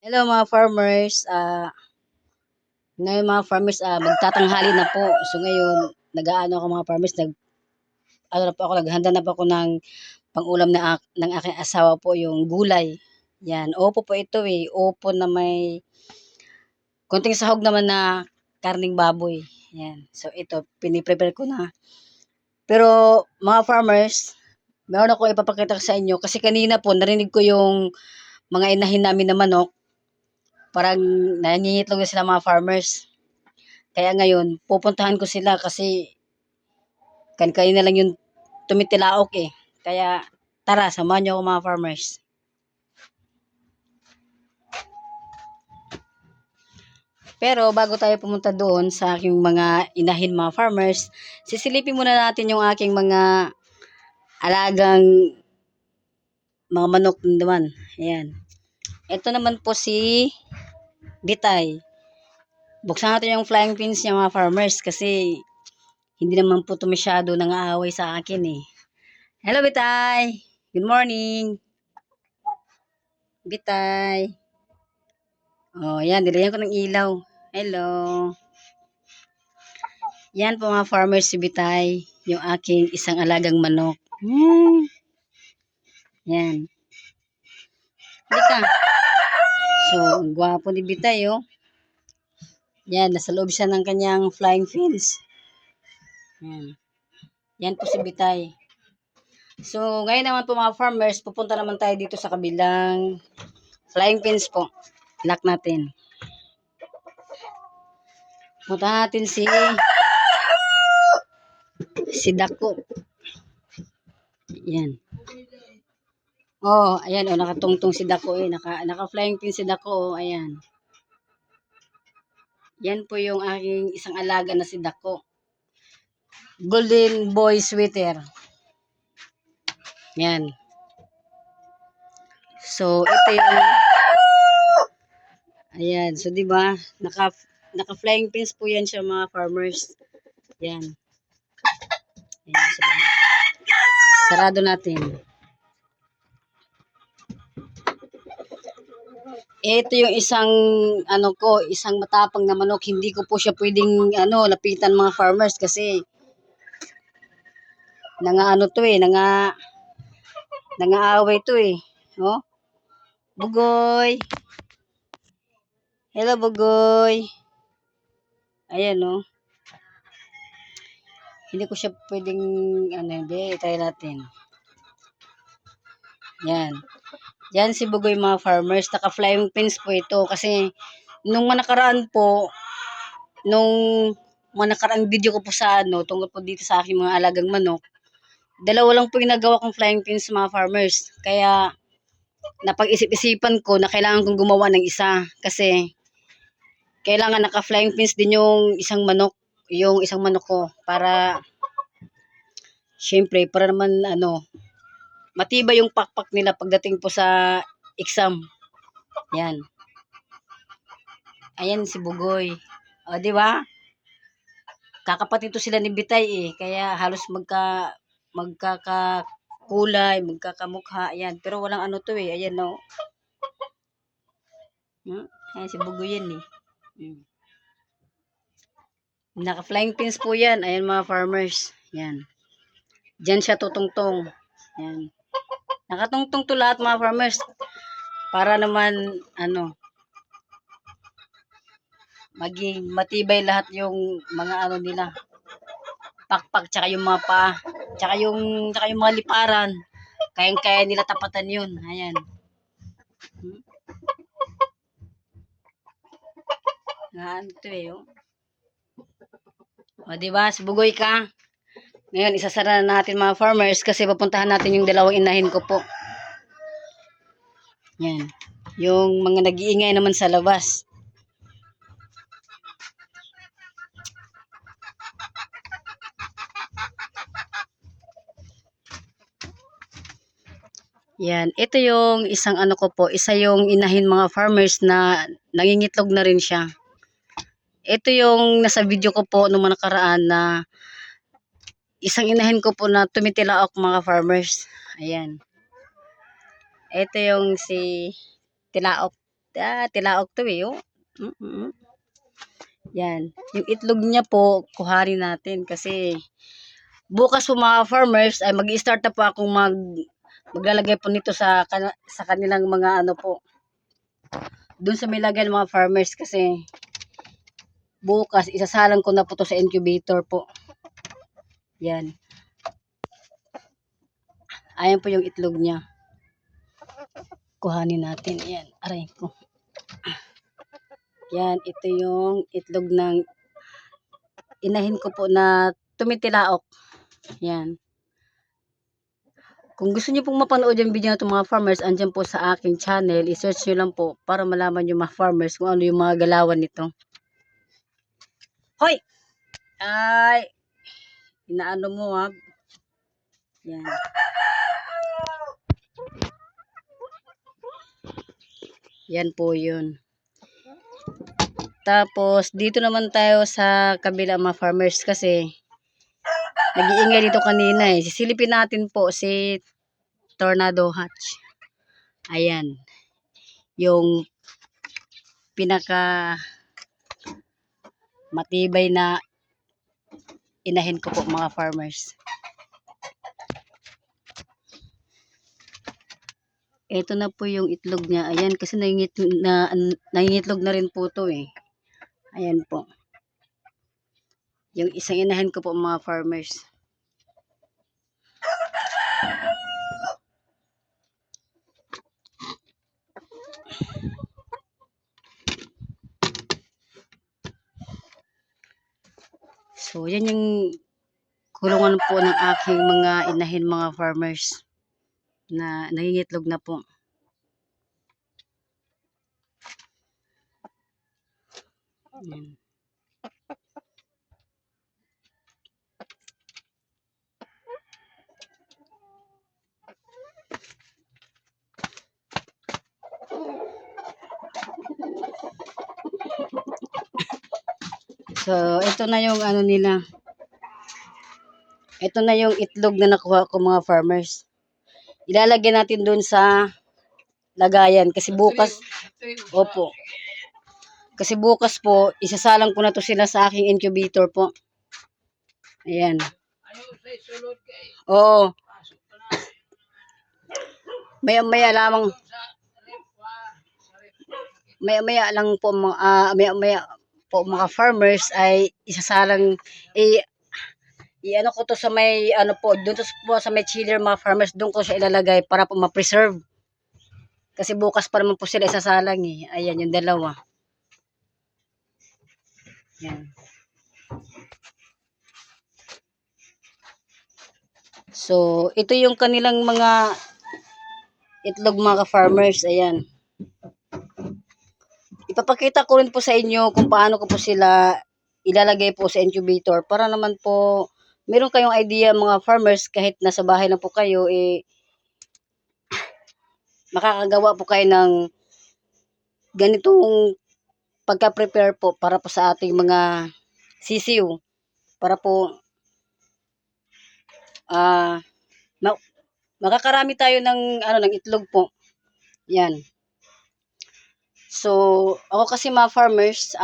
Hello mga farmers, ngayon mga farmers, magtatanghali na po. So ngayon, nag-aano ako mga farmers, ano na po ako, naghanda na po ako ng pang-ulam ng aking asawa po, yung gulay. Yan, opo po ito eh, opo na may konting sahog naman na karning baboy. Yan, so ito, piniprepare ko na. Pero mga farmers, meron ako ipapakita sa inyo kasi kanina po narinig ko yung mga inahin namin na manok, parang nangingitlog na sila mga farmers. Kaya ngayon, pupuntahan ko sila kasi kanina lang yung tumitilaok eh. Kaya tara, samahan niyo ako mga farmers. Pero bago tayo pumunta doon sa aking mga inahin mga farmers, sisilipin muna natin yung aking mga alagang mga manok naman. Ayan. Ito naman po si Bitay. Buksan natin yung flying pins niya mga farmers kasi hindi naman po ito masyado nang-aaway sa akin eh. Hello Bitay! Good morning! Bitay! Oh, yan. Nilagyan ko ng ilaw. Hello. Yan po mga farmers, si Bitay. Yung aking isang alagang manok. Yan. Halika. So, ang gwapo ni Bitay, oh. Yan, nasa loob siya ng kanyang flying fins. Yan. Yan po si Bitay. So, ngayon naman po mga farmers, pupunta naman tayo dito sa kabilang flying fins po. Lock natin. Punta natin si Dako. Yan. Oh, ayan oh, nakatungtong si Dako eh. Naka-flying pin si Dako oh, ayan. Yan po yung aking isang alaga na si Dako. Golden Boy Sweater. Yan. So, ito yung ayan, so 'di ba? Naka-flying pins po yan siya mga farmers. Yan. Ayan, so, sarado natin. Ito yung isang isang matapang na manok. Hindi ko po siya pwedeng lapitan mga farmers kasi nangaaway to eh. Oh. Bugoy. Hello Bugoy. Ayan oh. Hindi ko siya pwedeng hindi, try natin. Yan. Yan si Bugoy mga farmers, naka-flying pins po ito kasi nung nakaraan po, nung nakaraan video ko po sa tungkol po dito sa aking mga alagang manok, dalawa lang po yung nagawa kong flying pins mga farmers. Kaya napag-isip-isipan ko na kailangan kong gumawa ng isa kasi kailangan naka-flying pins din yung isang manok ko para syempre para naman matibay yung pakpak nila pagdating po sa exam. Yan. Ayan si Bugoy. O, di ba? Kakapatid to sila ni Bitay eh. Kaya halos magkakakulay, magkakamukha. Ayan. Pero walang to eh. Ayan no. Ayan si Bugoy yan eh. Naka-flying pins po yan. Ayan mga farmers. Yan. Diyan siya tutungtong. Yan. Nakatungtong to lahat mga farmers. Para naman maging matibay lahat yung mga nila. Pakpak tsaka yung mga paa. Tsaka yung mga liparan. Kayang-kaya nila tapatan yun. Ayan. To eh oh. O diba, subugoy ka. Ngayon, isasara na natin mga farmers kasi papuntahan natin yung dalawang inahin ko po. Yan. Yung mga nag-iingay naman sa labas. Yan. Ito yung isang ko po. Isa yung inahin mga farmers na nangingitlog na rin siya. Ito yung nasa video ko po nung nakaraan na isang inahin ko po na tumitilaok mga farmers. Ayan. Ito yung si Tilaok. Tilaok to eh, oh. Yan. Yung itlog niya po, kuhanin natin kasi bukas po mga farmers ay mag-i-start na po akong maglalagay po nito sa kanilang mga ano po. Doon sa may lagay ng mga farmers kasi bukas isasalang ko na po to sa incubator po. Yan. Ayan po yung itlog niya. Kuhanin natin. Yan. Aray ko. Yan. Ito yung itlog ng inahin ko po na tumitilaok. Yan. Kung gusto niyo pong mapanood yung video na mga farmers, andyan po sa aking channel. I-search nyo lang po para malaman yung mga farmers kung ano yung mga galawan nito. Hoy! Ay! Inaano mo ha? Yan. Yan po yun. Tapos, dito naman tayo sa kabila mga farmers kasi nag-iingay dito kanina eh. Sisilipin natin po si Tornado Hatch. Ayan. Yung pinaka matibay na inahin ko po mga farmers. Ito na po yung itlog niya. Ayan, kasi nangingitlog na rin po to eh. Ayan po. Yung isang inahin ko po mga farmers. So, yan yung kulungan po ng aking mga inahin mga farmers na nangingitlog na po. Ayan. So, ito na yung ano nila. Ito na yung itlog na nakuha ko mga farmers. Ilalagay natin dun sa lagayan kasi bukas, opo. Kasi bukas po, isasalang ko na to sila sa aking incubator po. Ayan. Oo. Maya-maya lamang. Maya-maya lang po maya-maya po mga farmers ay isasalang ano ko to sa may ano po doon po sa may chiller mga farmers, doon ko siya ilalagay para po ma-preserve. Kasi bukas pa naman po sila isasalang eh. Ayan yung dalawa. Yan. So, ito yung kanilang mga itlog mga farmers. Ayan. Ipapakita ko rin po sa inyo kung paano ko po sila ilalagay po sa incubator para naman po meron kayong idea mga farmers kahit nasa bahay lang po kayo makakagawa po kayo ng ganitong pagka-prepare po para po sa ating mga sisiw para po makakarami tayo ng ng itlog po. Yan. So, ako kasi mga farmers,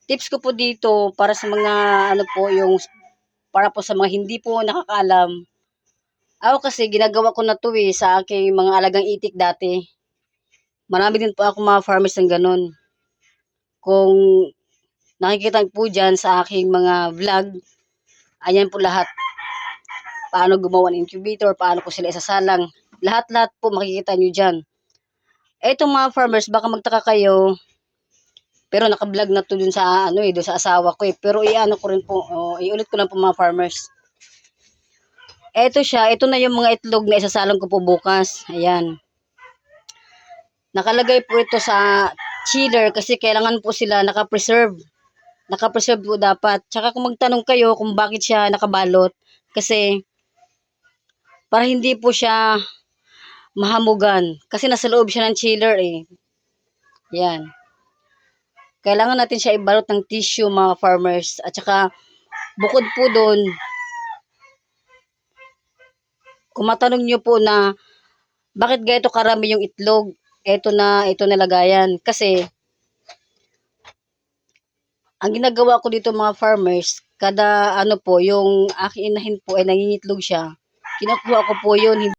tips ko po dito para sa mga yung para po sa mga hindi po nakakaalam. Ako kasi ginagawa ko na to sa aking mga alagang itik dati. Marami din po ako mga farmers ng ganun. Kung nakikita po dyan sa aking mga vlog, ayan po lahat. Paano gumawa ng incubator, paano ko sila isasalang. Lahat-lahat po makikita nyo dyan. Etong mga farmers, baka magtaka kayo, pero naka-vlog na to dun sa dun sa asawa ko Pero iano ko rin po, iulit ko lang po mga farmers. Ito na yung mga itlog na isasalang ko po bukas. Ayan. Nakalagay po ito sa chiller kasi kailangan po sila naka-preserve. Naka-preserve po dapat. Tsaka kung magtanong kayo kung bakit siya nakabalot, kasi para hindi po siya mahamugan. Kasi nasa loob siya ng chiller eh. Yan. Kailangan natin siya ibalot ng tissue mga farmers. At saka bukod po doon, kung matanong nyo po na bakit ganito karami yung itlog, ito na lagayan. Kasi, ang ginagawa ko dito mga farmers, kada ano po, yung aking inahin po ay nangingitlog siya. Kinukuha ko po yun,